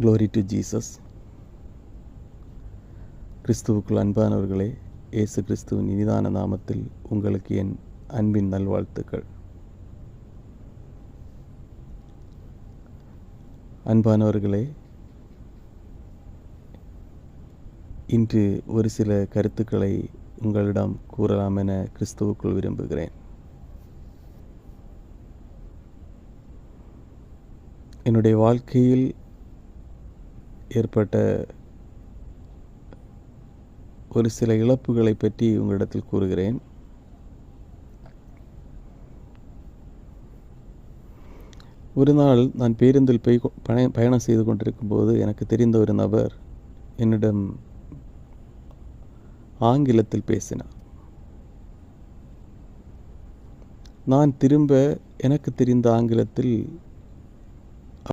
Glory to Jesus. கிறிஸ்துவுக்குள் அன்பானவர்களே, இயேசு கிறிஸ்துவின் இனிதான நாமத்தில் உங்களுக்கு என் அன்பின் நல்வாழ்த்துக்கள். அன்பானவர்களே, இன்று ஒரு சில கருத்துக்களை உங்களிடம் கூறலாம் என கிறிஸ்துவுக்குள் விரும்புகிறேன். என்னுடைய வாழ்க்கையில் ஏற்பட்ட ஒரு சில இழப்புகளை பற்றி உங்களிடத்தில் கூறுகிறேன். ஒரு நாள் நான் பேருந்தில் பயணம் செய்து கொண்டிருக்கும் போது எனக்கு தெரிந்த ஒரு நபர் என்னிடம் ஆங்கிலத்தில் பேசினார். நான் திரும்ப எனக்கு தெரிந்த ஆங்கிலத்தில்